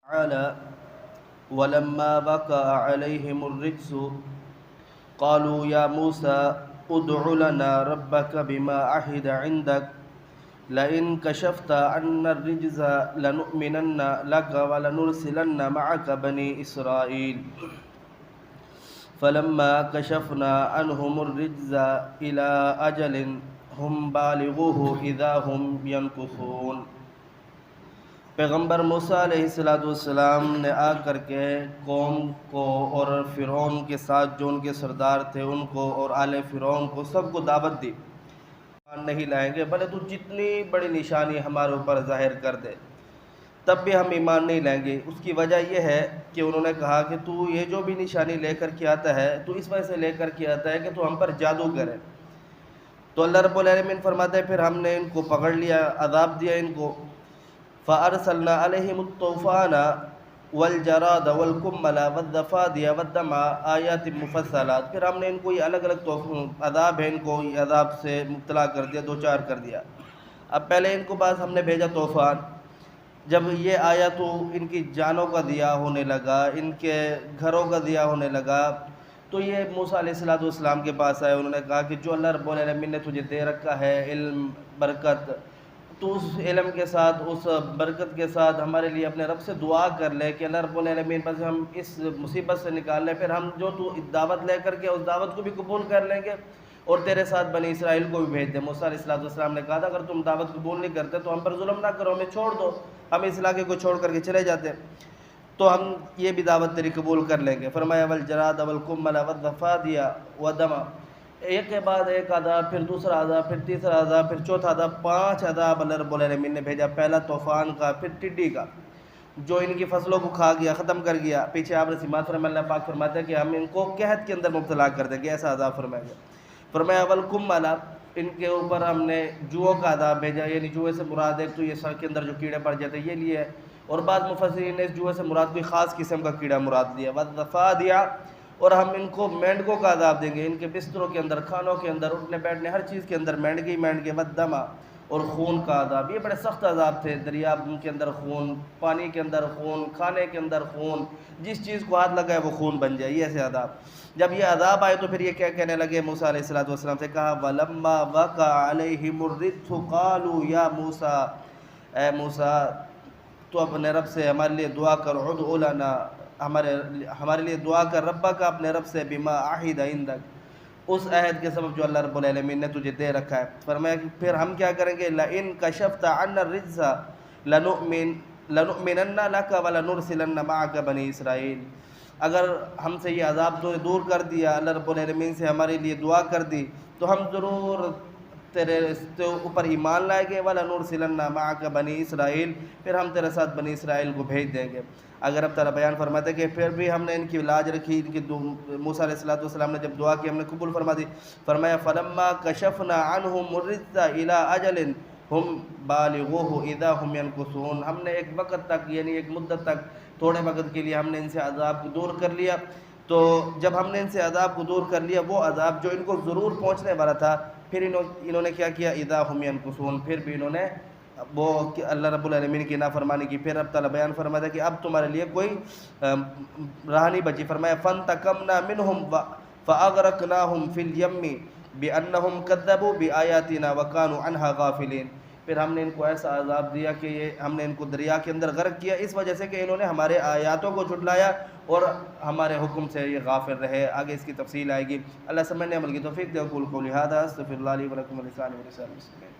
تعالى ولما وقع عليهم الرجس قالوا يا موسى ادع لنا ربك بما عهد عندك لئن كشفت عنا الرجز لنؤمنن لك ولنرسلن معك بني إسرائيل فلما كشفنا عنهم الرجز إلى أجل هم بالغوه إذا هم ينكثون۔ پیغمبر موسیٰ علیہ السلام نے آ کر کے قوم کو اور فرعون کے ساتھ جو ان کے سردار تھے ان کو اور آل فرعون کو سب کو دعوت دی، ایمان نہیں لائیں گے بھلے تو جتنی بڑی نشانی ہمارے اوپر ظاہر کر دے تب بھی ہم ایمان نہیں لائیں گے۔ اس کی وجہ یہ ہے کہ انہوں نے کہا کہ تو یہ جو بھی نشانی لے کر کے آتا ہے تو اس وجہ سے لے کر کے آتا ہے کہ تو ہم پر جادو کرے۔ تو اللہ رب العالمین فرماتے ہیں پھر ہم نے ان کو پکڑ لیا، عذاب دیا ان کو۔ فَأَرْسَلْنَا عَلَيْهِمُ الطُّوفَانَ وَالْجَرَادَ وَالْقُمَّلَ وَالضَّفَادِعَ وَالدَّمَ آیات مفصلات، پھر ہم نے ان کو یہ الگ الگ عذاب ہے، ان کو یہ عذاب سے مبتلا کر دیا، دوچار کر دیا۔ اب پہلے ان کو بعد ہم نے بھیجا طوفان، جب یہ آیا تو ان کی جانوں کا دیا ہونے لگا، ان کے گھروں کا دیا ہونے لگا، تو یہ موسیٰ علیہ السلام کے پاس آئے۔ انہوں نے کہا کہ جو اللہ رب العالمین نے تجھے دے رکھا ہے علم، برکت، تو اس علم کے ساتھ، اس برکت کے ساتھ ہمارے لیے اپنے رب سے دعا کر لے کہ اللہ رب العالمین بس ہم اس مصیبت سے نکال لیں، پھر ہم جو تو دعوت لے کر کے اس دعوت کو بھی قبول کر لیں گے اور تیرے ساتھ بنی اسرائیل کو بھی بھیج دیں۔ موسیٰ علیہ السلام نے کہا تھا اگر تم دعوت قبول نہیں کرتے تو ہم پر ظلم نہ کرو، ہمیں چھوڑ دو، ہم اس علاقے کو چھوڑ کر کے چلے جاتے ہیں تو ہم یہ بھی دعوت تیری قبول کر لیں گے۔ فرمایا والجراد والقمل والضفادع والدم، ایک کے بعد ایک عذاب، پھر دوسرا عذاب، پھر تیسرا عذاب، پھر چوتھا عذاب، 5 عذاب اللہ رب العالمین نے بھیجا۔ پہلا طوفان کا، پھر ٹڈی کا جو ان کی فصلوں کو کھا گیا، ختم کر گیا۔ پیچھے آپ رسیمات فرمائے اللہ پاک فرماتے ہیں کہ ہم ان کو قحط کے اندر مبتلا کر دیں گے، ایسا عذاب فرمائیں گے۔ فرمایا والقمل، ان کے اوپر ہم نے جوؤں کا عذاب بھیجا، یعنی جوئے سے مراد ایک تو یہ سر کے اندر جو کیڑے پڑ جاتے ہیں یہ لیے، اور بعض مفسرین نے اس جوئے سے مراد کوئی خاص قسم کا کیڑا مراد لیا۔ والضفادع، اور ہم ان کو مینڈکوں کا عذاب دیں گے، ان کے بستروں کے اندر، کھانوں کے اندر، اٹھنے بیٹھنے ہر چیز کے اندر مینڈکے والدم، اور خون کا عذاب۔ یہ بڑے سخت عذاب تھے، دریا کے اندر خون، پانی کے اندر خون، کھانے کے اندر خون، جس چیز کو ہاتھ لگائے وہ خون بن جائے، یہ ایسے عذاب۔ جب یہ عذاب آئے تو پھر یہ کیا کہنے لگے؟ موسیٰ علیہ السلام سے کہا وَلَمَّا وَقَعَ عَلَيْهِمُ الرِّجْسُ قَالُوا يَا موسیٰ، اے موسیٰ تو اپنے رب سے ہمارے لیے دعا کر، ادع لنا، ہمارے لیے دعا کر، ربا کا اپنے رب سے، بما عہد عندک، اس عہد کے سبب جو اللہ رب العالمین نے تجھے دے رکھا ہے۔ فرمایا کہ پھر ہم کیا کریں گے؟ لئن کشفت عنا الرجز لنؤمنن لک ولنرسلن معک بنی اسرائیل، اگر ہم سے یہ عذاب تو دور کر دیا، اللہ رب العالمین سے ہمارے لیے دعا کر دی تو ہم ضرور تیرے اوپر ایمان لائیں گے، وَلَنُرْسِلَنَّ مَعَكَ بَنِي اسرائیل، پھر ہم تیرے ساتھ بنی اسرائیل کو بھیج دیں گے۔ اگر اب تعالیٰ بیان فرماتے کہ پھر بھی ہم نے ان کی لاج رکھی، ان کی موسیٰ علیہ السلام نے جب دعا کی ہم نے قبول فرما دی۔ فرمایا فَلَمَّا كَشَفْنَا عَنْهُمُ الرِّجْزَ إِلَىٰ أَجَلٍ هُمْ بَالِغُوهُ إِذَا هُمْ يَنكُثُونَ، ہم نے ایک وقت تک، یعنی ایک مدت تک، تھوڑے وقت کے لیے ہم نے ان سے عذاب کو دور کر لیا۔ تو جب ہم نے ان سے عذاب کو دور کر لیا، وہ عذاب جو ان کو ضرور پہنچنے والا تھا، پھر انہوں نے کیا کیا؟ اذا هم ينكثون، پھر بھی انہوں نے وہ اللہ رب العالمین کی نافرمانی کی۔ پھر اب تعالیٰ بیان فرماتا ہے کہ اب تمہارے لیے کوئی راہ نہیں بچی۔ فرمایا فانتقمنا منهم فاغرقناهم في اليم بانهم كذبوا بآياتنا وكانوا عنها غافلين، پھر ہم نے ان کو ایسا عذاب دیا کہ ہم نے ان کو دریا کے اندر غرق کیا، اس وجہ سے کہ انہوں نے ہمارے آیاتوں کو جھٹلایا اور ہمارے حکم سے یہ غافل رہے۔ آگے اس کی تفصیل آئے گی۔ اللہ سمجھنے عمل کی توفیق دے۔ اقول قولی ھذا استغفر اللہ لی ولکم ولسائر المسلمین۔